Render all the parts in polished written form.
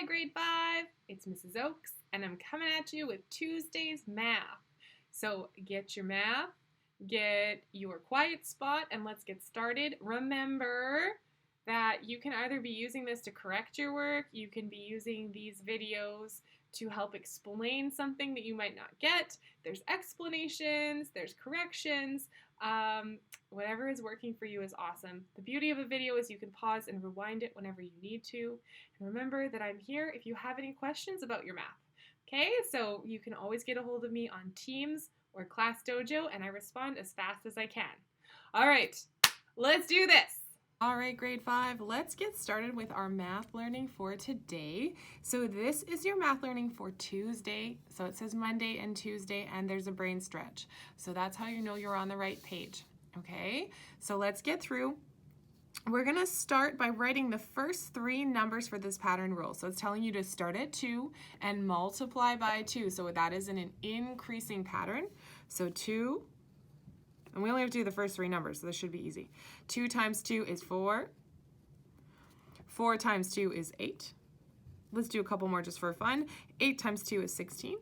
Hi, grade 5. It's Mrs. Oakes, and I'm coming at you with Tuesday's math. So get your math, get your quiet spot, and let's get started. Remember that you can either be using this to correct your work, you can be using these videos to help explain something that you might not get. There's explanations, there's corrections. Whatever is working for you is awesome. The beauty of a video is you can pause and rewind it whenever you need to. And remember that I'm here if you have any questions about your math. Okay, so you can always get a hold of me on Teams or Class Dojo, and I respond as fast as I can. All right, let's do this. All right, grade 5, let's get started with our math learning for today. So this is your math learning for Tuesday. So it says Monday and Tuesday, and there's a brain stretch. So that's how you know you're on the right page. Okay, so let's get through. We're going to start by writing the first 3 numbers for this pattern rule. So it's telling you to start at 2 and multiply by 2. So that is in an increasing pattern. So 2, and we only have to do the first 3 numbers, so this should be easy. 2 times 2 is 4. 4 times 2 is 8. Let's do a couple more just for fun. 8 times 2 is 16.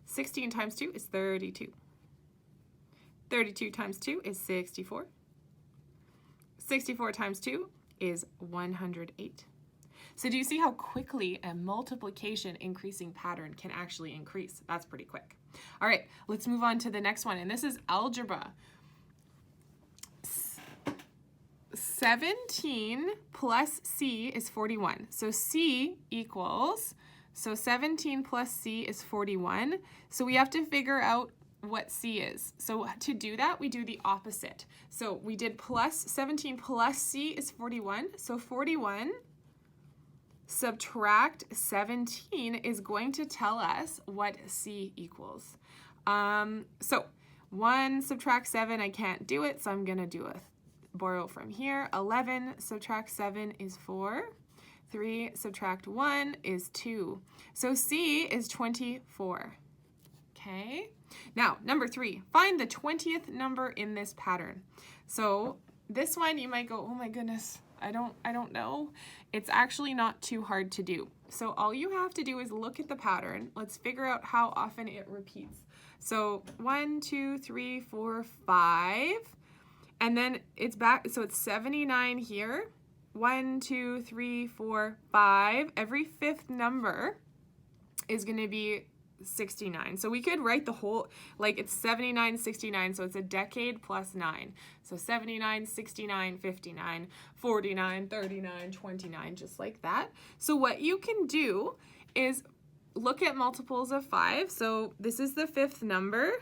16 times 2 is 32. 32 times 2 is 64. 64 times 2 is 108. So do you see how quickly a multiplication increasing pattern can actually increase? That's pretty quick. All right, let's move on to the next one, and this is algebra. 17 plus C is 41. So C equals, so 17 plus C is 41. So we have to figure out what C is. So to do that, we do the opposite. So we did plus 17 plus C is 41. So 41 subtract 17 is going to tell us what C equals. So 1 subtract 7, I can't do it, so I'm going to borrow from here. 11 subtract 7 is 4. 3 subtract 1 is 2. So C is 24. Okay. Now, number 3, find the 20th number in this pattern. So this one you might go, oh my goodness, I don't know. It's actually not too hard to do. So all you have to do is look at the pattern. Let's figure out how often it repeats. So 1, 2, 3, 4, 5, and then it's back. So it's 79 here. 1, 2, 3, 4, 5. Every 5th number is going to be 69. So we could write the whole, like it's 79, 69, so it's a decade plus 9. So 79, 69, 59, 49, 39, 29, just like that. So what you can do is look at multiples of 5. So this is the 5th number,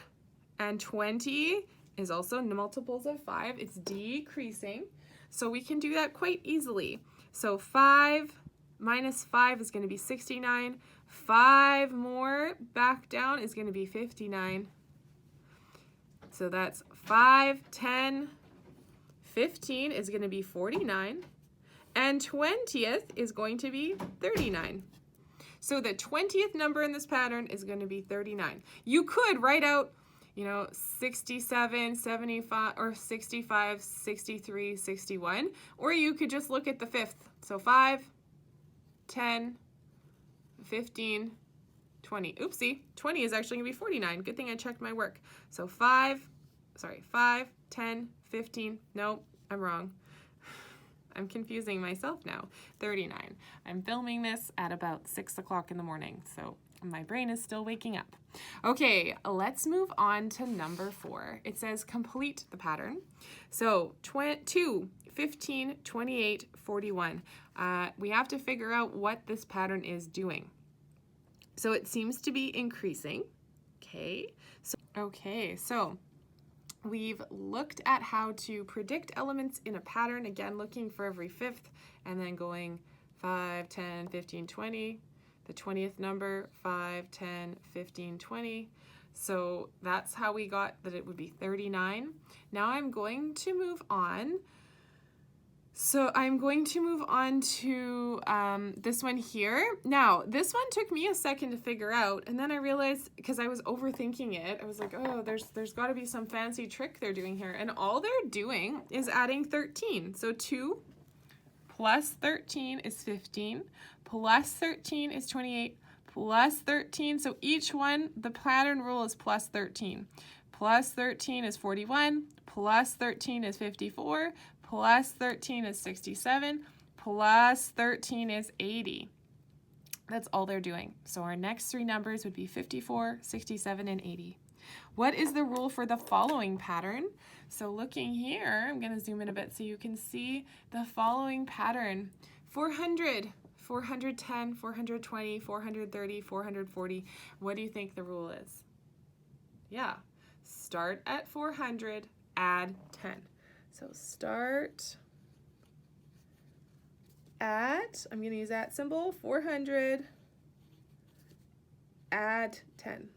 and 20 is also multiples of 5. It's decreasing. So we can do that quite easily. So 5 minus 5 is going to be 69. 5 more back down is going to be 59. So that's 5, 10, 15 is going to be 49. And 20th is going to be 39. So the 20th number in this pattern is going to be 39. You could write out, 67, 75, or 65, 63, 61. Or you could just look at the 5th. So 5, 10, 15, 20. Oopsie, 20 is actually going to be 49. Good thing I checked my work. So 5, 10, 15. No, I'm wrong. I'm confusing myself now. 39. I'm filming this at about 6 o'clock in the morning, so my brain is still waking up. Okay, let's move on to number 4. It says complete the pattern. So 2, 15, 28, 41. We have to figure out what this pattern is doing. So it seems to be increasing. Okay, so we've looked at how to predict elements in a pattern, again looking for every 5th and then going 5, 10, 15, 20. The 20th number, 5, 10, 15, 20. So that's how we got that it would be 39. Now I'm going to move on. So I'm going to move on to this one here. Now, this one took me a second to figure out, and then I realized, because I was overthinking it, I was like, oh, there's got to be some fancy trick they're doing here. And all they're doing is adding 13. So 2 plus 13 is 15, plus 13 is 28, plus 13, so each one, the pattern rule is plus 13. Plus 13 is 41, plus 13 is 54, plus 13 is 67, plus 13 is 80. That's all they're doing. So our next three numbers would be 54, 67, and 80. What is the rule for the following pattern? So looking here, I'm going to zoom in a bit so you can see the following pattern. 400, 410, 420, 430, 440. What do you think the rule is? Yeah, start at 400, add 10. So start at, I'm going to use that symbol, 400, add 10.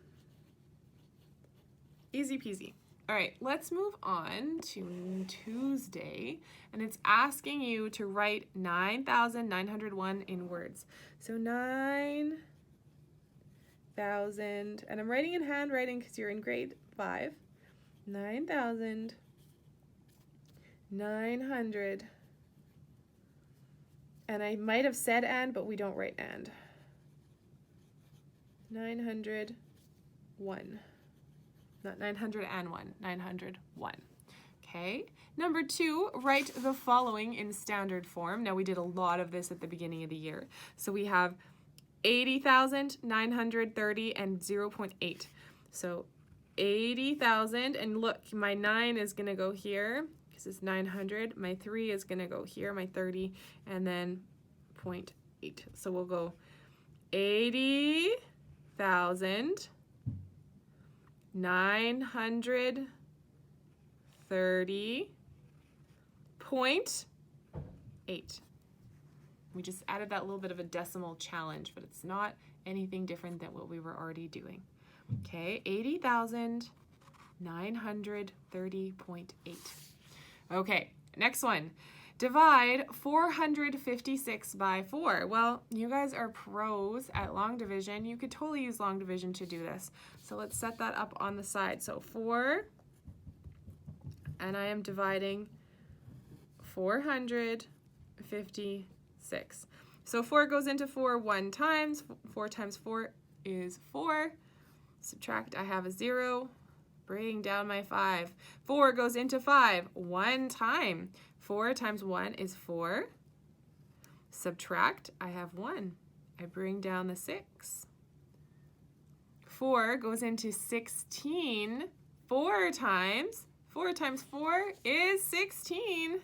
Easy peasy. All right, let's move on to Tuesday, and it's asking you to write 9,901 in words. So 9,000, and I'm writing in handwriting because you're in grade 5. 9,900, and I might have said and, but we don't write and. 901. Not 901, 901. Okay. Number 2, write the following in standard form. Now we did a lot of this at the beginning of the year. So we have 80,930 and 0.8. So 80,000, and look, my 9 is going to go here because it's 900. My 3 is going to go here, my 30, and then 0.8. So we'll go 80,000. 930.8. We just added that little bit of a decimal challenge, but it's not anything different than what we were already doing. Okay, 80,930.8. Okay, next one. Divide 456 by 4. Well, you guys are pros at long division. You could totally use long division to do this. So let's set that up on the side. So 4, and I am dividing 456. So 4 goes into 4 one times. 4 times 4 is 4. Subtract, I have a 0. Bring down my 5. 4 goes into 5 one time. 4 times 1 is 4. Subtract, I have 1. I bring down the 6. 4 goes into 16 4 times. 4 times 4 is 16.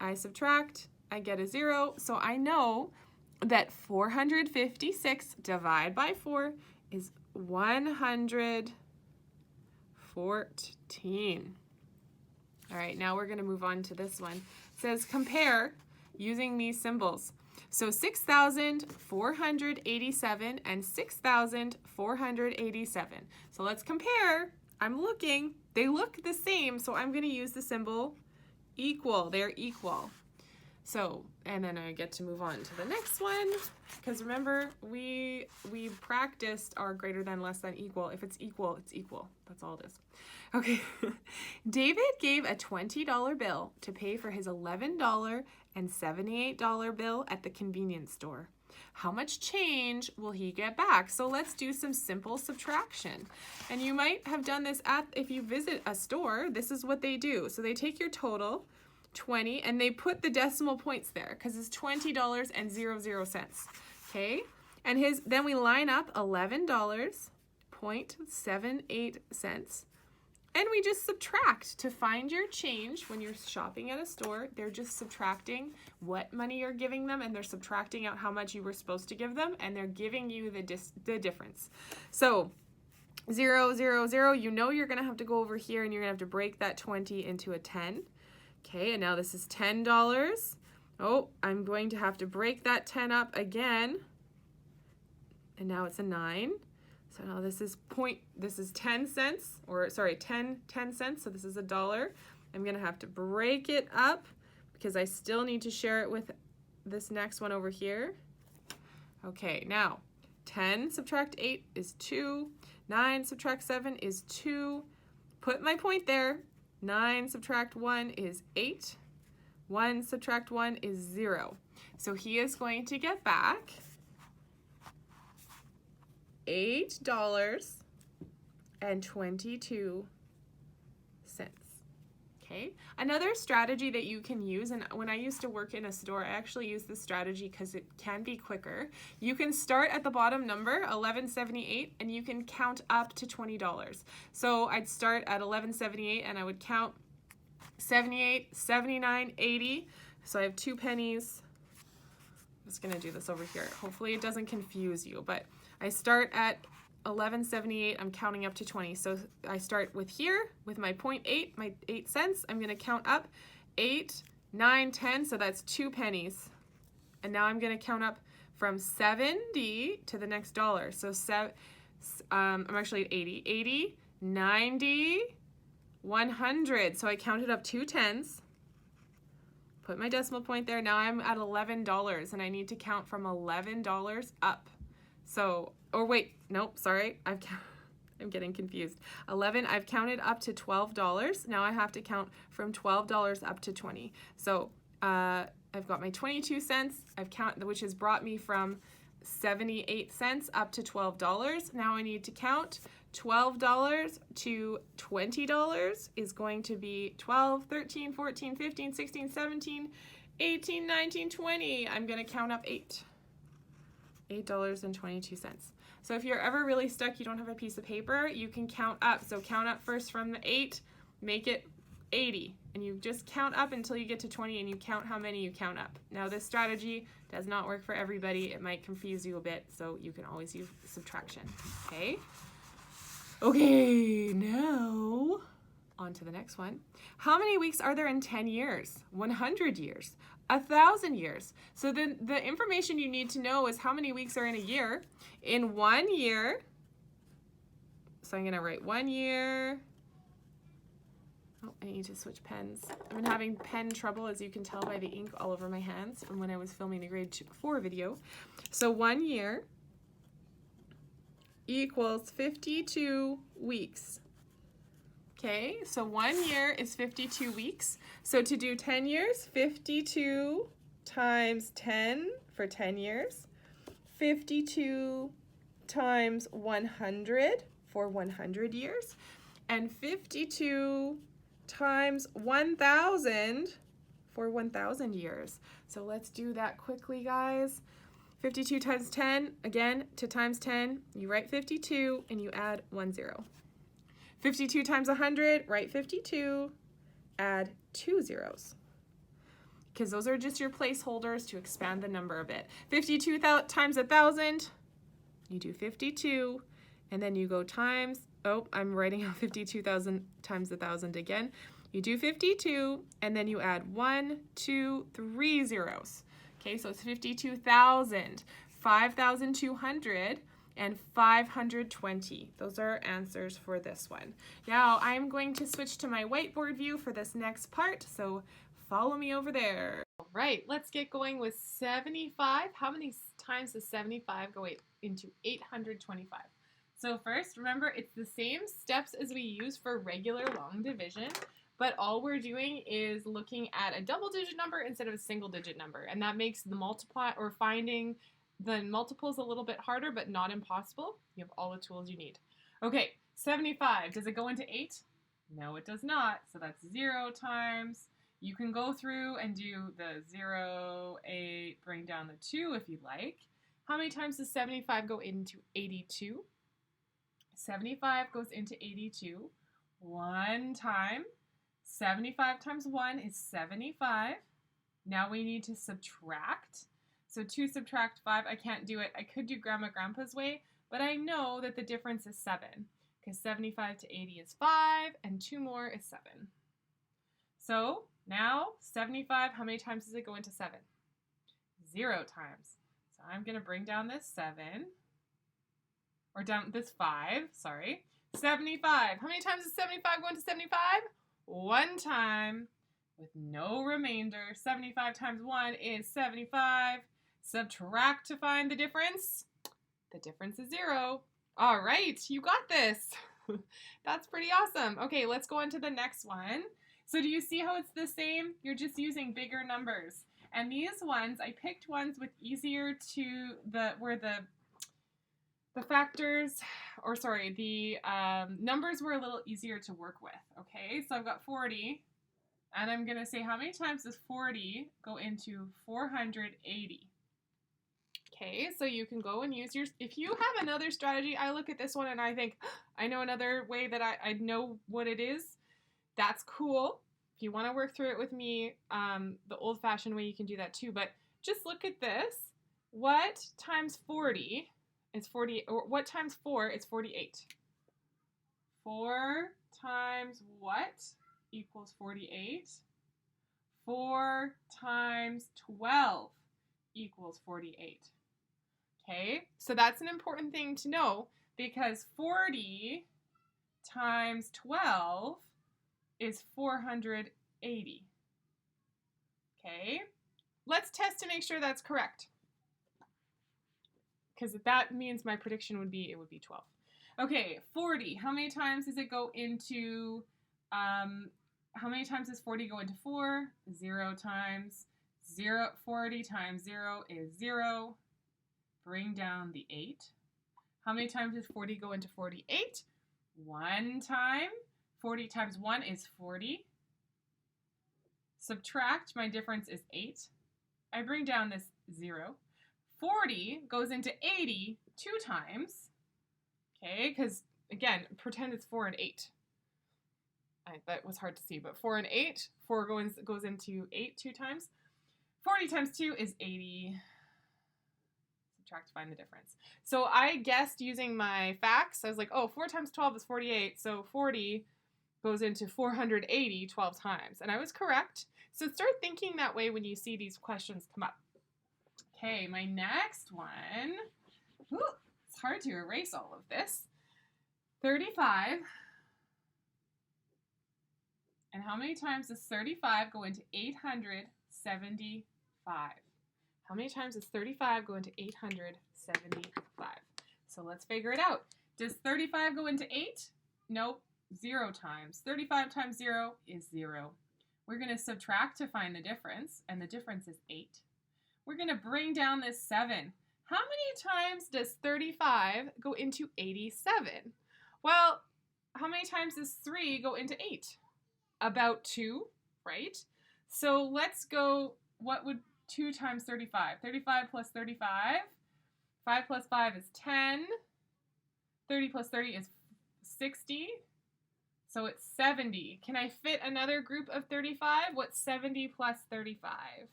I subtract, I get a 0. So I know that 456 divided by 4 is 114. All right, now we're going to move on to this one. It says compare using these symbols. So 6,487 and 6,487. So let's compare. I'm looking. They look the same, so I'm going to use the symbol equal. They're equal. So, and then I get to move on to the next one, because remember, we practiced our greater than, less than, equal. If it's equal, it's equal. That's all it is. Okay. David gave a $20 bill to pay for his $11.78 bill at the convenience store. How much change will he get back? So let's do some simple subtraction. And you might have done this if you visit a store, this is what they do. So they take your total, 20, and they put the decimal points there because it's $20.00. Okay, and then we line up $11.78, and we just subtract to find your change. When you're shopping at a store, they're just subtracting what money you're giving them, and they're subtracting out how much you were supposed to give them, and they're giving you the difference. So 0, 0, 0, you know you're going to have to go over here and you're going to have to break that 20 into a 10. Okay, and now this is $10. Oh, I'm going to have to break that 10 up again. And now it's a 9. So now this is 10 cents, or sorry, 10 cents. So this is $1. I'm going to have to break it up because I still need to share it with this next one over here. Okay, now 10 subtract 8 is 2. 9 subtract 7 is 2. Put my point there. 9 subtract 1 is 8. 1 subtract 1 is 0. So he is going to get back $8.22. Okay, another strategy that you can use, and when I used to work in a store, I actually used this strategy because it can be quicker. You can start at the bottom number, $11.78, and you can count up to $20. So I'd start at $11.78 and I would count 78, 79, 80. So I have 2 pennies. I'm just gonna do this over here. Hopefully it doesn't confuse you, but I start at $11.78, I'm counting up to 20. So I start with here with my 0.8, my 8 cents. I'm going to count up 8, 9, 10, so that's 2 pennies. And now I'm going to count up from 70 to the next dollar. So I'm actually at 80. 80, 90, 100. So I counted up 2 tens. Put my decimal point there. Now I'm at $11 and I need to count from $11 up. So, or wait, nope, sorry, I'm getting confused. 11, I've counted up to $12. Now I have to count from $12 up to 20. So I've got my 22 cents, which has brought me from 78 cents up to $12. Now I need to count $12 to $20 is going to be 12, 13, 14, 15, 16, 17, 18, 19, 20. I'm going to count up 8. $8.22. So if you're ever really stuck, you don't have a piece of paper, you can count up. So count up first from the 8, make it 80, and you just count up until you get to 20 and you count how many you count up. Now this strategy does not work for everybody. It might confuse you a bit, so you can always use subtraction, okay? Okay, now on to the next one. How many weeks are there in 10 years? 100 years? 1,000 years. So then the information you need to know is how many weeks are in a year. In 1 year, so I'm going to write 1 year. Oh, I need to switch pens. I've been having pen trouble, as you can tell by the ink all over my hands from when I was filming the grade 4 video. So 1 year equals 52 weeks. Okay, so 1 year is 52 weeks. So to do 10 years, 52 times 10 for 10 years, 52 times 100 for 100 years, and 52 times 1,000 for 1,000 years. So let's do that quickly, guys. 52 times 10, again, to times 10, you write 52 and you add 1 0. 52 times 100, write 52, add 2 zeros. Because those are just your placeholders to expand the number a bit. 52 times 1,000, you do 52, and then you go times, oh, I'm writing out 52,000 times 1,000 again. You do 52, and then you add 1, 2, 3 zeros. Okay, so it's 52,000, 5,200, and 520. Those are our answers for this one. Now I'm going to switch to my whiteboard view for this next part, so follow me over there. All right, let's get going with 75. How many times does 75 go into 825? So first, remember, it's the same steps as we use for regular long division, but all we're doing is looking at a double-digit number instead of a single-digit number, and that makes the multiply or finding the multiples a little bit harder, but not impossible. You have all the tools you need. Okay, 75, does it go into 8? No, it does not, so that's 0 times. You can go through and do the 0, 8, bring down the 2 if you like. How many times does 75 go into 82? 75 goes into 82 1 time. 75 times 1 is 75. Now we need to subtract. So 2 subtract 5, I can't do it. I could do Grandpa's way, but I know that the difference is 7, because 75 to 80 is 5, and 2 more is 7. So now 75, how many times does it go into 7? 0 times. So I'm going to bring down this 7, or down this 5, sorry. 75, how many times does 75 go into 75? 1 time with no remainder. 75 times 1 is 75. Subtract to find the difference. The difference is 0. All right, you got this. That's pretty awesome. Okay, let's go on to the next one. So do you see how it's the same? You're just using bigger numbers. And these ones, I picked ones with easier to, where the factors, or sorry, the numbers were a little easier to work with, okay? So I've got 40, and I'm going to say how many times does 40 go into 480? Okay, so you can go and use your, if you have another strategy, I look at this one and I think, I know another way that I know what it is. That's cool. If you want to work through it with me, the old-fashioned way, you can do that too. But just look at this. What times 40 is 40, or what times 4 is 48? 4 times what equals 48? 4 times 12 equals 48. Okay, so that's an important thing to know, because 40 times 12 is 480. Okay, let's test to make sure that's correct, because that means my prediction would be, it would be 12. Okay, 40, how many times does it go into, how many times does 40 go into 4? 0 times. 40 times 0 is 0. Bring down the 8. How many times does 40 go into 48? 1 time. 40 times 1 is 40. Subtract, my difference is 8. I bring down this 0. 40 goes into 80 2 times. Okay, because again, pretend it's 4 and 8. That was hard to see, but 4 and 8. 4 goes into 8 2 times. 40 times 2 is 80. Subtract to find the difference. So I guessed using my facts. I was like, oh, 4 times 12 is 48. So 40 goes into 480 12 times. And I was correct. So start thinking that way when you see these questions come up. Okay, my next one. Ooh, it's hard to erase all of this. 35. And how many times does 35 go into 875? How many times does 35 go into 875? So let's figure it out. Does 35 go into 8? Nope, 0 times. 35 times 0 is 0. We're going to subtract to find the difference, and the difference is 8. We're going to bring down this 7. How many times does 35 go into 87? Well, how many times does 3 go into 8? About 2, right? So let's go, what would 2 times 35? 35 plus 35. 5 plus 5 is 10. 30 plus 30 is 60. So it's 70. Can I fit another group of 35? What's 70 plus 35?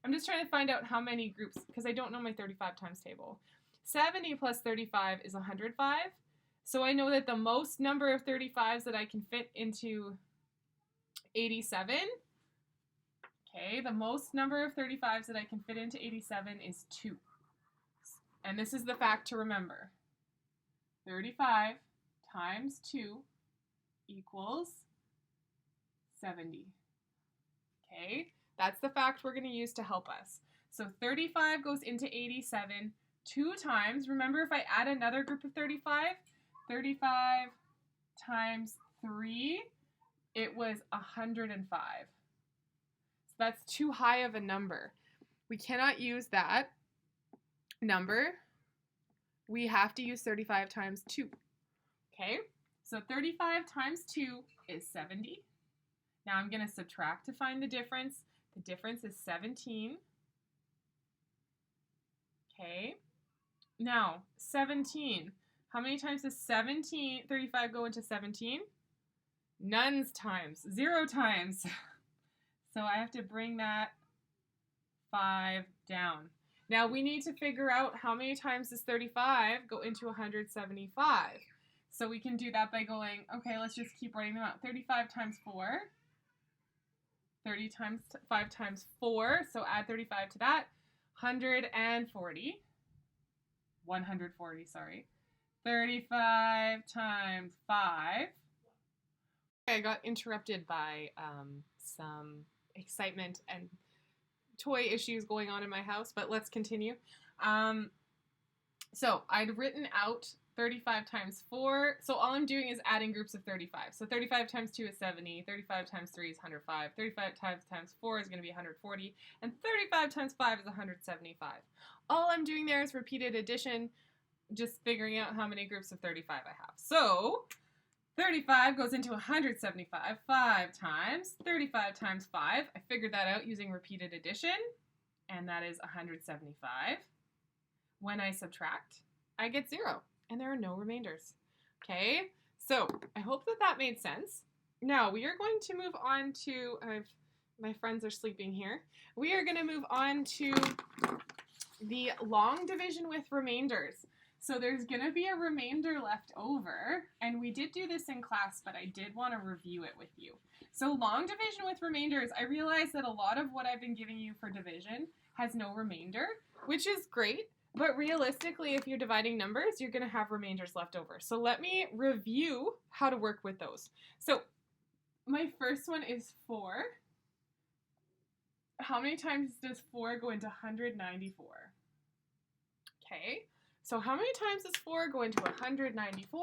I'm just trying to find out how many groups, because I don't know my 35 times table. 70 plus 35 is 105. So I know that the most number of 35s that I can fit into 87. Okay, the most number of 35s that I can fit into 87 is 2. And this is the fact to remember. 35 times 2 equals 70. Okay, that's the fact we're going to use to help us. So 35 goes into 87 2 times. Remember, if I add another group of 35, 35 times 3, it was 105. So that's too high of a number. We cannot use that number. We have to use 35 times 2. Okay, so 35 times 2 is 70. Now I'm going to subtract to find the difference. The difference is 17. Okay, now 17. How many times does 35 go into 17? None's times, 0 times. So I have to bring that 5 down. Now we need to figure out how many times does 35 go into 175. So we can do that by going, okay, let's just keep writing them out. 35 times 4. 30 times 5 times 4. So add 35 to that. 140. 140, sorry. 35 times 5. I got interrupted by some excitement and toy issues going on in my house, but let's continue. So I'd written out 35 times 4. So all I'm doing is adding groups of 35. So 35 times 2 is 70. 35 times 3 is 105. 35 times 4 is going to be 140. And 35 times 5 is 175. All I'm doing there is repeated addition, just figuring out how many groups of 35 I have. So 35 goes into 175 5 times. 35 times 5. I figured that out using repeated addition, and that is 175. When I subtract, I get 0, and there are no remainders. Okay, so I hope that that made sense. Now we are going to move on to, my friends are sleeping here. We are going to move on to the long division with remainders. So there's going to be a remainder left over, and we did do this in class, but I did want to review it with you. So long division with remainders, I realize that a lot of what I've been giving you for division has no remainder, which is great, but realistically, if you're dividing numbers, you're going to have remainders left over. So let me review how to work with those. So my first one is 4. How many times does 4 go into 194? Okay. So how many times does 4 go into 194?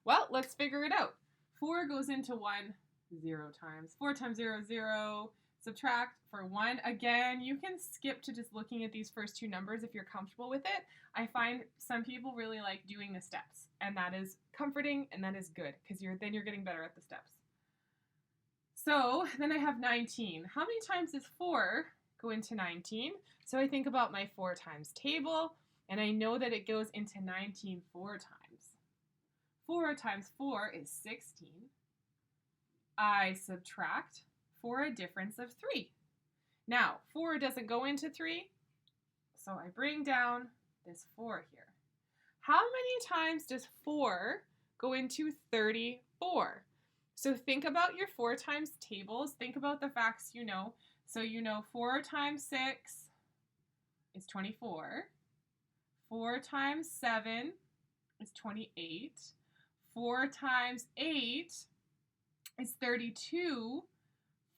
Well, let's figure it out. 4 goes into 1 0 times. 4 times 0 is 0. Subtract for 1. Again, you can skip to just looking at these first two numbers if you're comfortable with it. I find some people really like doing the steps, and that is comforting and that is good because then you're getting better at the steps. So then I have 19. How many times does 4 go into 19? So I think about my 4 times table. And I know that it goes into 19 4 times. 4 times 4 is 16. I subtract for a difference of 3. Now, 4 doesn't go into 3, so I bring down this 4 here. How many times does 4 go into 34? So think about your 4 times tables. Think about the facts you know. So you know 4 times 6 is 24. 4 times 7 is 28. 4 times 8 is 32.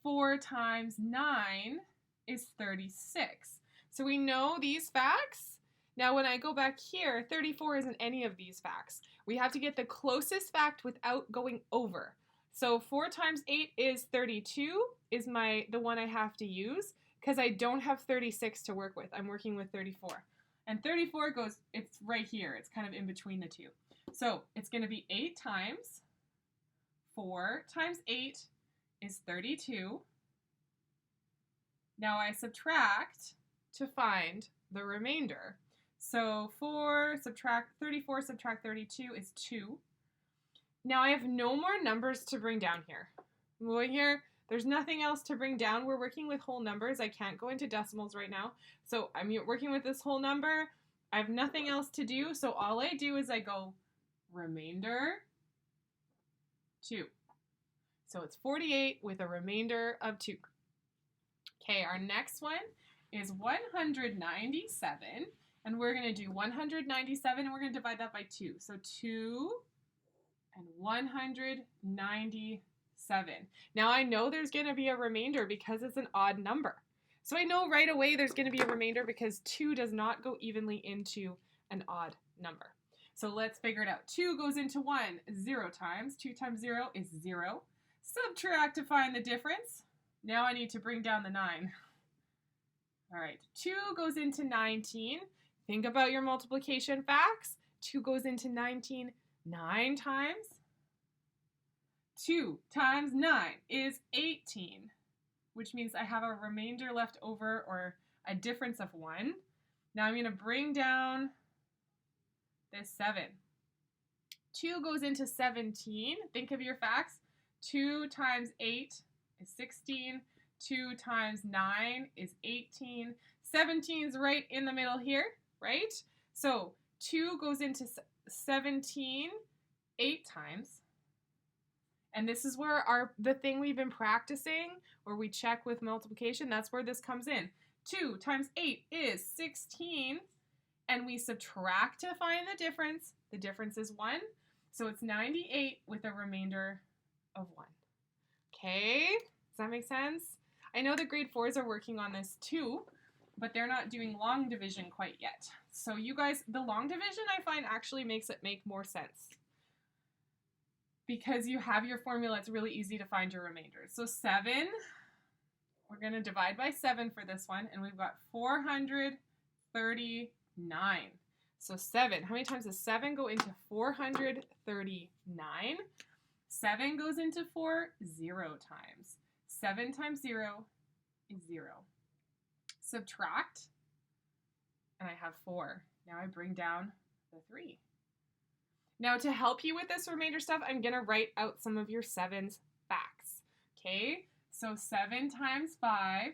4 times 9 is 36. So we know these facts. Now when I go back here, 34 isn't any of these facts. We have to get the closest fact without going over. So 4 times 8 is 32 is the one I have to use because I don't have 36 to work with. I'm working with 34. And 34 it's right here. It's kind of in between the two. So it's going to be 8 times 4 times 8 is 32. Now I subtract to find the remainder. So 34 subtract 32 is 2. Now I have no more numbers to bring down here. I'm going here. There's nothing else to bring down. We're working with whole numbers. I can't go into decimals right now. So I'm working with this whole number. I have nothing else to do. So all I do is I go remainder 2. So it's 48 with a remainder of 2. Okay, our next one is 197. And we're going to do 197 and we're going to divide that by 2. So 2 and 197. Now I know there's going to be a remainder because it's an odd number. So I know right away there's going to be a remainder because 2 does not go evenly into an odd number. So let's figure it out. 2 goes into 1 0 times. 2 times 0 is 0. Subtract to find the difference. Now I need to bring down the 9. All right, 2 goes into 19. Think about your multiplication facts. 2 goes into 19 9 times. 2 times 9 is 18, which means I have a remainder left over or a difference of 1. Now I'm going to bring down this 7. 2 goes into 17. Think of your facts. 2 times 8 is 16. 2 times 9 is 18. 17 is right in the middle here, right? So 2 goes into 17 8 times. And this is where the thing we've been practicing, where we check with multiplication, that's where this comes in. 2 times 8 is 16, and we subtract to find the difference. The difference is 1, so it's 98 with a remainder of 1. Okay, does that make sense? I know the grade 4s are working on this too, but they're not doing long division quite yet. So you guys, the long division I find actually makes it make more sense. Because you have your formula, it's really easy to find your remainders. So 7, we're going to divide by 7 for this one, and we've got 439. So 7, how many times does 7 go into 439? 7 goes into 4 0 times. 7 times 0 is 0. Subtract, and I have 4. Now I bring down the 3. Now to help you with this remainder stuff, I'm going to write out some of your 7's facts. Okay, so 7 times 5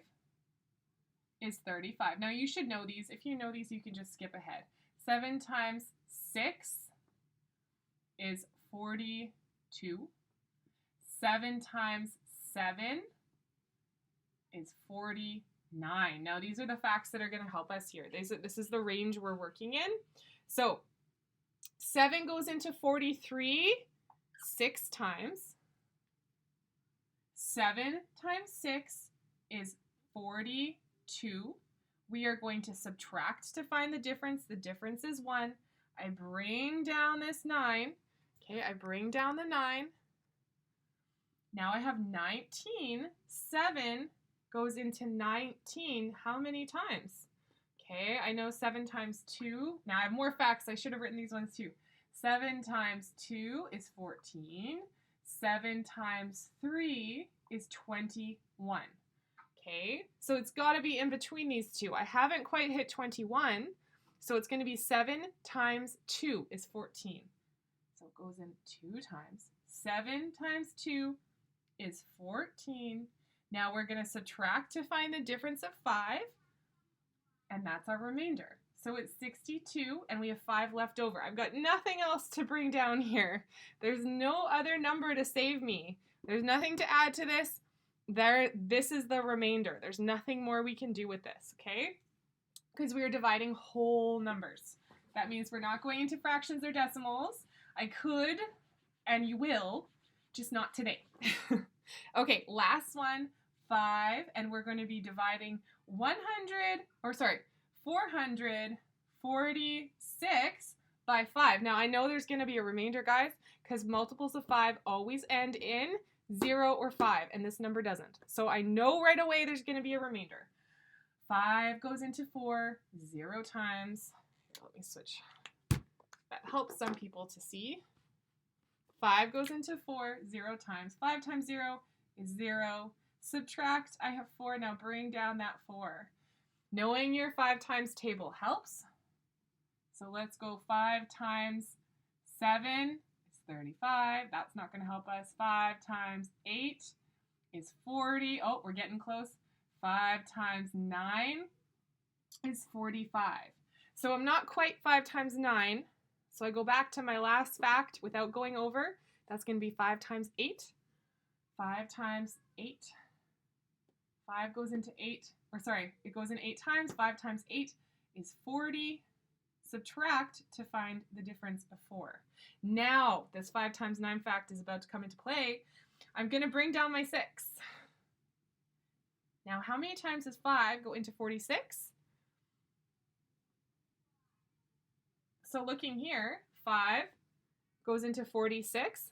is 35. Now you should know these. If you know these, you can just skip ahead. 7 times 6 is 42. 7 times 7 is 49. Now these are the facts that are going to help us here. This is the range we're working in. So 7 goes into 43 6 times. 7 times 6 is 42. We are going to subtract to find the difference. The difference is 1. I bring down this 9. Okay, I bring down the 9. Now I have 19. 7 goes into 19 how many times? Okay, I know 7 times 2. Now I have more facts. I should have written these ones too. 7 times 2 is 14. 7 times 3 is 21. Okay, so it's got to be in between these two. I haven't quite hit 21, so it's going to be 7 times 2 is 14. So it goes in 2 times. 7 times 2 is 14. Now we're going to subtract to find the difference of 5, and that's our remainder. So it's 62, and we have 5 left over. I've got nothing else to bring down here. There's no other number to save me. There's nothing to add to this. This is the remainder. There's nothing more we can do with this, okay? Because we are dividing whole numbers. That means we're not going into fractions or decimals. I could, and you will, just not today. Okay, last one, 5, and we're going to be dividing 446 by 5. Now, I know there's going to be a remainder, guys, because multiples of 5 always end in 0 or 5, and this number doesn't. So I know right away there's going to be a remainder. 5 goes into 4 0 times. Let me switch. That helps some people to see. 5 goes into 4 0 times. 5 times 0 is 0. Subtract, I have 4. Now bring down that 4. Knowing your 5 times table helps. So let's go 5 times 7 is 35. That's not going to help us. 5 times 8 is 40. Oh, we're getting close. 5 times 9 is 45. So I'm not quite 5 times 9. So I go back to my last fact without going over. That's going to be 5 times 8. 5 times 8. 5 goes into 8. Or sorry, it goes in 8 times. 5 times 8 is 40. Subtract to find the difference of 4. Now, this 5 times 9 fact is about to come into play. I'm going to bring down my 6. Now, how many times does 5 go into 46? So looking here, 5 goes into 46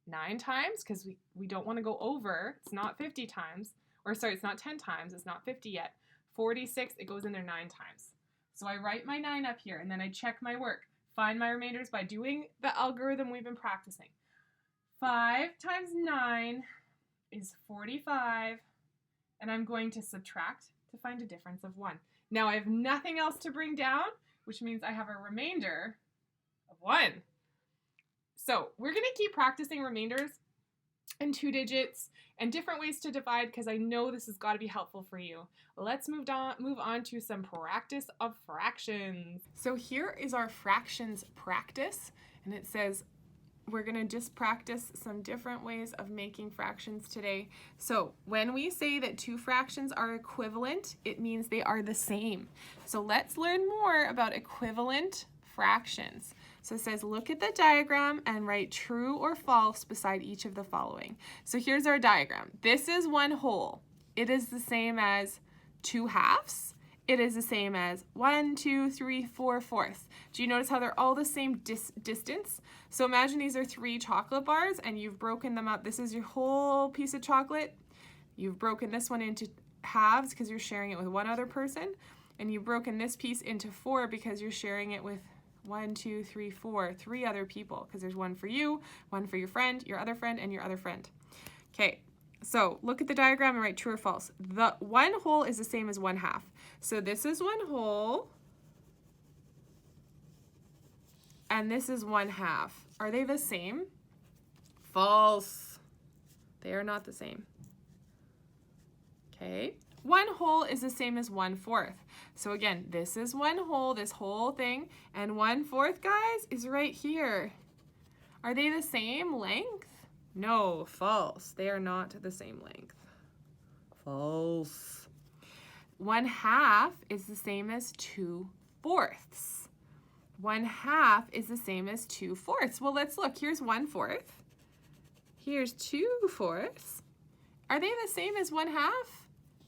9 times, because we don't want to go over. It's not 50 times. Or sorry, it's not 10 times. It's not 50 yet. 46, it goes in there 9 times. So I write my 9 up here, and then I check my work. Find my remainders by doing the algorithm we've been practicing. 5 times 9 is 45, and I'm going to subtract to find a difference of 1. Now I have nothing else to bring down, which means I have a remainder of 1. So we're going to keep practicing remainders and 2 digits and different ways to divide, because I know this has got to be helpful for you. Let's move on to some practice of fractions. So here is our fractions practice, and it says we're going to just practice some different ways of making fractions today. So when we say that 2 fractions are equivalent, it means they are the same. So let's learn more about equivalent fractions. So it says, look at the diagram and write true or false beside each of the following. So here's our diagram. This is 1 whole. It is the same as 2 halves, it is the same as 1, 2, 3, 4 fourths. Do you notice how they're all the same distance? So imagine these are 3 chocolate bars and you've broken them up. This is your whole piece of chocolate. You've broken this one into halves because you're sharing it with one other person. And you've broken this piece into 4 because you're sharing it with 1, 2, 3, 4, 3 other people, because there's one for you, one for your friend, your other friend, and your other friend. Okay, so look at the diagram and write true or false. The 1 whole is the same as 1/2. So this is 1 whole, and this is 1/2. Are they the same? False. They are not the same. Okay. 1 whole is the same as 1/4. So again, this is 1 whole, this whole thing, and 1/4, guys, is right here. Are they the same length? No, false. They are not the same length. False. 1/2 is the same as 2/4. 1/2 is the same as 2/4. Well, let's look. Here's 1/4. Here's 2/4. Are they the same as 1/2?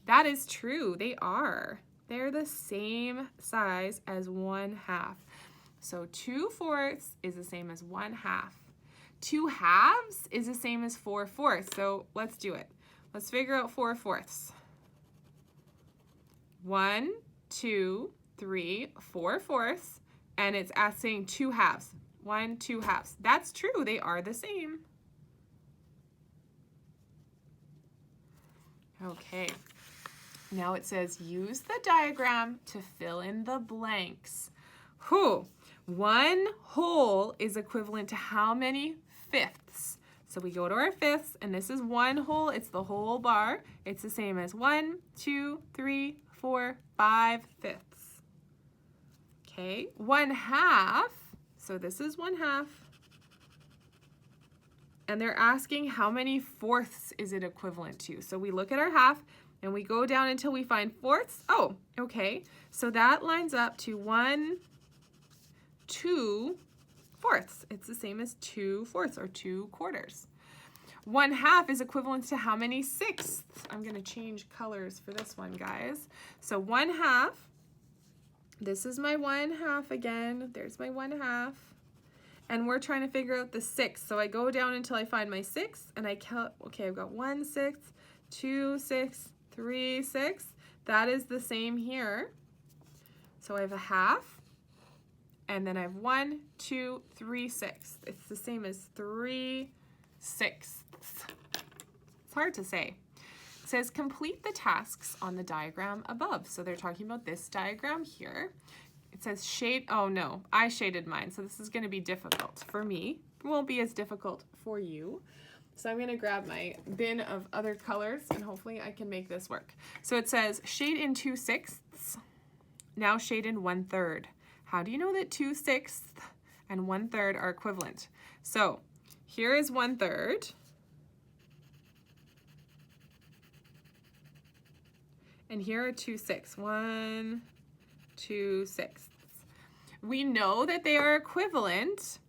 That is true. They are. They're the same size as 1/2. So 2/4 is the same as 1/2. 2/2 is the same as 4/4. So let's do it. Let's figure out 4/4. 1, 2, 3, 4/4, and it's asking 2/2. 1, 2/2. That's true. They are the same. Okay. Now it says use the diagram to fill in the blanks. 1 whole is equivalent to how many fifths? So we go to our fifths, and this is 1 whole. It's the whole bar. It's the same as 1, 2, 3, 4, 5 fifths. Okay, 1/2. So this is 1/2. And they're asking how many fourths is it equivalent to. So we look at our half, and we go down until we find fourths. Oh, okay. So that lines up to 1, 2 fourths. It's the same as 2/4 or 2/4. 1/2 is equivalent to how many sixths? I'm going to change colors for this one, guys. So 1/2. This is my 1/2 again. There's my 1/2. And we're trying to figure out the sixth. So I go down until I find my sixth, and I count. Okay, I've got 1/6, 2/6, 3/6. That is the same here. So I have a half, and then I have 1, 2, 3/6. It's the same as 3/6. It's hard to say. It says complete the tasks on the diagram above. So they're talking about this diagram here. It says shade. Oh no, I shaded mine, so this is going to be difficult for me. It won't be as difficult for you. So I'm going to grab my bin of other colors, and hopefully I can make this work. So it says shade in 2/6. Now shade in 1/3. How do you know that 2/6 and 1/3 are equivalent? So here is 1/3. And here are 2/6. 1, 2/6. We know that they are equivalent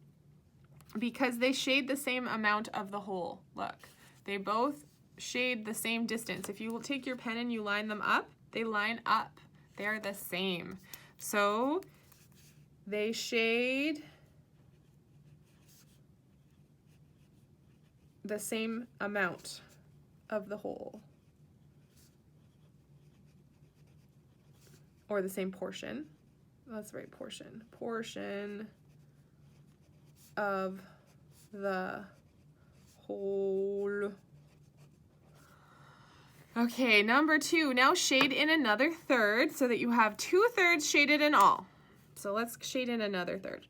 because they shade the same amount of the whole. Look, they both shade the same distance. If you take your pen and you line them up, they line up. They're the same. So they shade the same amount of the whole, or the same portion. That's right, portion. Portion of the whole. Okay, number 2, now shade in another third so that you have 2/3 shaded in all. So let's shade in another third.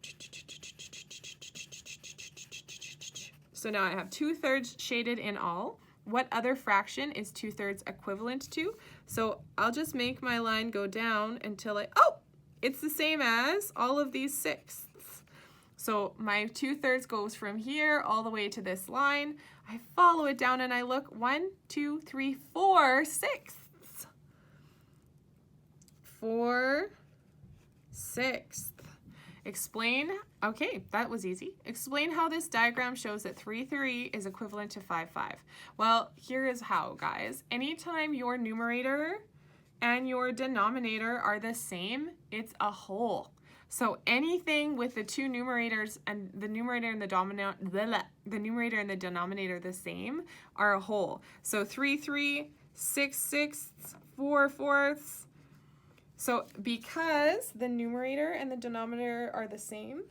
So now I have 2/3 shaded in all. What other fraction is 2/3 equivalent to? So I'll just make my line go down until it's the same as all of these sixths. So my 2/3 goes from here all the way to this line. I follow it down and I look 1, 2, 3, 4 sixths. 4/6. Explain, okay, that was easy. Explain how this diagram shows that 3/3 is equivalent to 5/5. Well, here is how, guys. Anytime your numerator and your denominator are the same, it's a whole. So anything with the two numerators and the numerator and the numerator and the denominator the same are a whole. So 3, 3, 6, 6, 4 fourths. So because the numerator and the denominator are the same,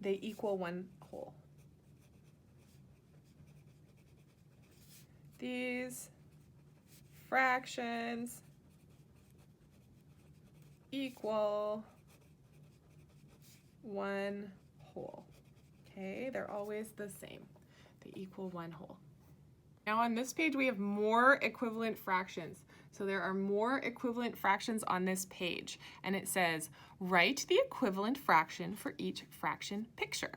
they equal one whole. These fractions equal one whole. Okay, they're always the same. They equal one whole. Now on this page we have more equivalent fractions. So there are more equivalent fractions on this page, and it says write the equivalent fraction for each fraction picture.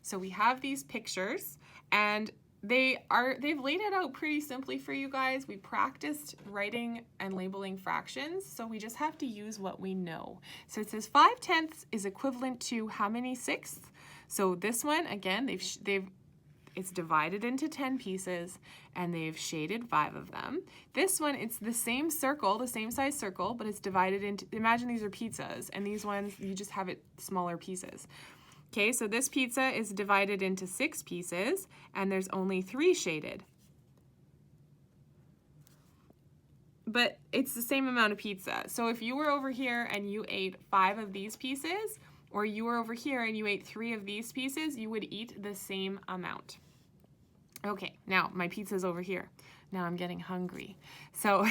So we have these pictures, and they've laid it out pretty simply for you guys. We practiced writing and labeling fractions, so we just have to use what we know. So it says 5/10 is equivalent to how many sixths? So this one, again, it's divided into 10 pieces, and they've shaded 5 of them. This one, it's the same circle, the same size circle, but it's divided into, imagine these are pizzas, and these ones, you just have it smaller pieces. Okay, so this pizza is divided into 6 pieces, and there's only 3 shaded. But it's the same amount of pizza. So if you were over here and you ate 5 of these pieces, or you were over here and you ate 3 of these pieces, you would eat the same amount. Okay, now my pizza's over here. Now I'm getting hungry. So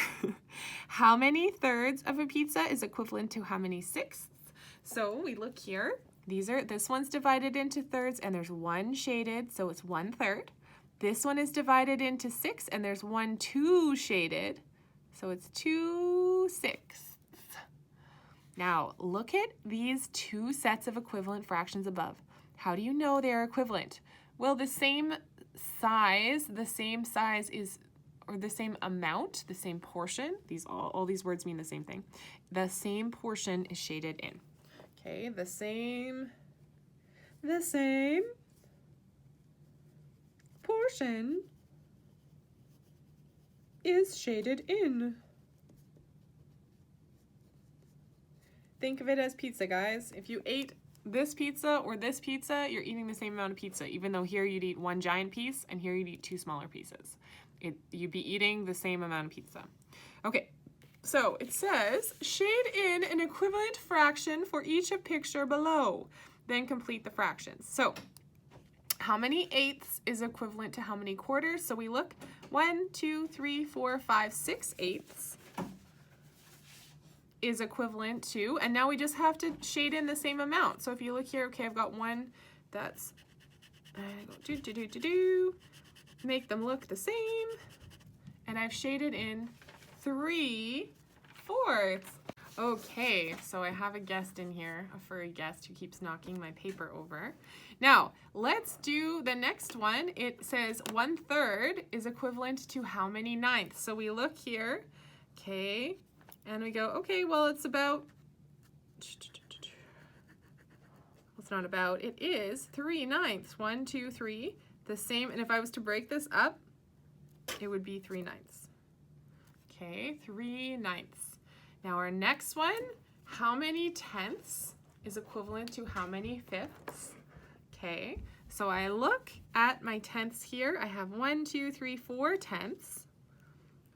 how many thirds of a pizza is equivalent to how many sixths? So we look here. This one's divided into thirds, and there's 1 shaded, so it's 1/3. This one is divided into 6, and there's 1 2 shaded, so it's 2 sixths. Now look at these 2 sets of equivalent fractions above. How do you know they're equivalent? Well, the same size is, or the same amount, the same portion, all these words mean the same thing. The same portion is shaded in. Okay, the same portion is shaded in. Think of it as pizza, guys. If you ate this pizza or this pizza, you're eating the same amount of pizza, even though here you'd eat 1 giant piece and here you'd eat 2 smaller pieces. You'd be eating the same amount of pizza. Okay, so it says, shade in an equivalent fraction for each picture below, then complete the fractions. So how many eighths is equivalent to how many quarters? So we look 1, 2, 3, 4, 5, 6 eighths is equivalent to, and now we just have to shade in the same amount. So if you look here, okay, I've got one that's, make them look the same, and I've shaded in 3 fourths. Okay, so I have a guest in here, a furry guest who keeps knocking my paper over. Now, let's do the next one. It says 1/3 is equivalent to how many ninths? So we look here, okay, and we go, okay, well, it's about, it's not about, it is 3 ninths. 1, 2, 3, the same, and if I was to break this up, it would be 3 ninths. Okay, 3 ninths. Now our next one, how many tenths is equivalent to how many fifths? Okay, so I look at my tenths here. I have 1, 2, 3, 4 tenths.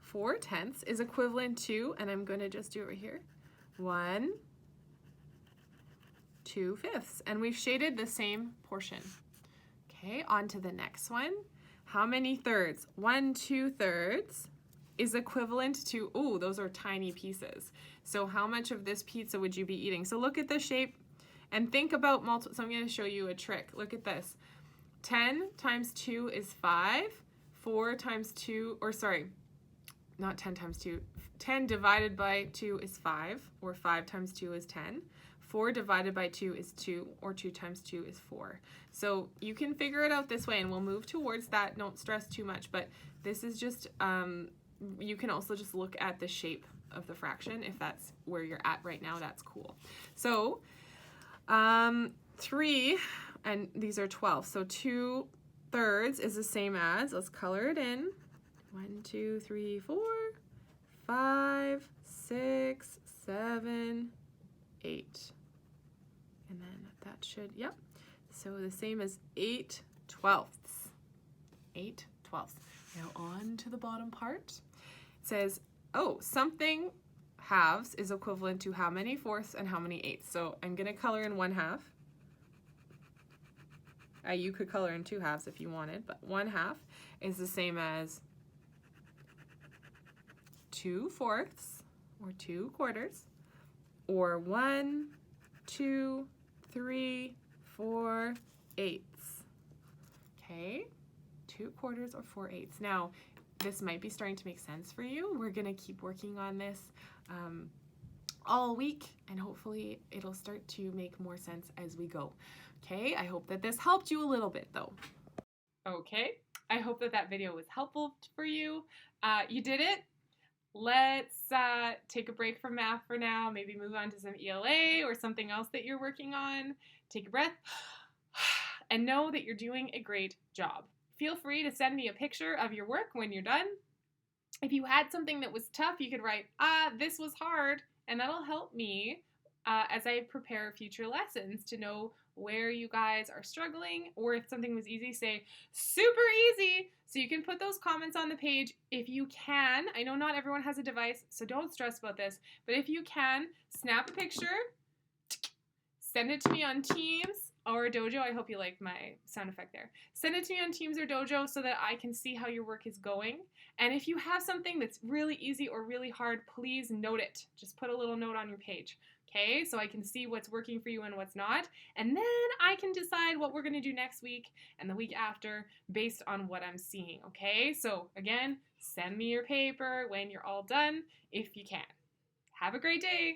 4 tenths is equivalent to, and I'm going to just do it right here, 1, 2 fifths. And we've shaded the same portion. Okay, on to the next one. How many thirds? 1 2/3 is equivalent to, oh, those are tiny pieces. So how much of this pizza would you be eating? So look at the shape and think about so I'm going to show you a trick. Look at this. 10 times 2 is 5. 4 times 2, or sorry, not 10 times 2. 10 divided by 2 is 5, or 5 times 2 is 10. 4 divided by 2 is 2, or 2 times 2 is 4. So you can figure it out this way, and we'll move towards that. Don't stress too much, but this is just, you can also just look at the shape of the fraction. If that's where you're at right now, that's cool. So 3, and these are 12, so 2/3 is the same as, let's color it in, 1, 2, 3, 4, 5, 6, 7, 8. And then that should, yep. So the same as 8/12. 8/12. Now on to the bottom part. It says, oh, something halves is equivalent to how many fourths and how many eighths. So I'm going to color in 1/2. You could color in 2 halves if you wanted, but 1/2 is the same as 2/4 or 2/4, or 1, 2, 3, 4 eighths. Okay, 2/4 or 4 eighths. Now, this might be starting to make sense for you. We're gonna keep working on this all week, and hopefully it'll start to make more sense as we go. Okay, I hope that this helped you a little bit though. Okay, I hope that that video was helpful for you. You did it. Let's take a break from math for now, maybe move on to some ELA or something else that you're working on. Take a breath and know that you're doing a great job. Feel free to send me a picture of your work when you're done. If you had something that was tough, you could write, this was hard, and that'll help me as I prepare future lessons to know where you guys are struggling, or if something was easy, say super easy, so you can put those comments on the page if you can. I know not everyone has a device, so don't stress about this, but if you can, snap a picture, send it to me on Teams or Dojo. I hope you liked my sound effect there. Send it to me on Teams or Dojo so that I can see how your work is going. And if you have something that's really easy or really hard, please note it. Just put a little note on your page. Okay, so I can see what's working for you and what's not, and then I can decide what we're gonna do next week and the week after based on what I'm seeing, okay? So again, send me your paper when you're all done if you can. Have a great day.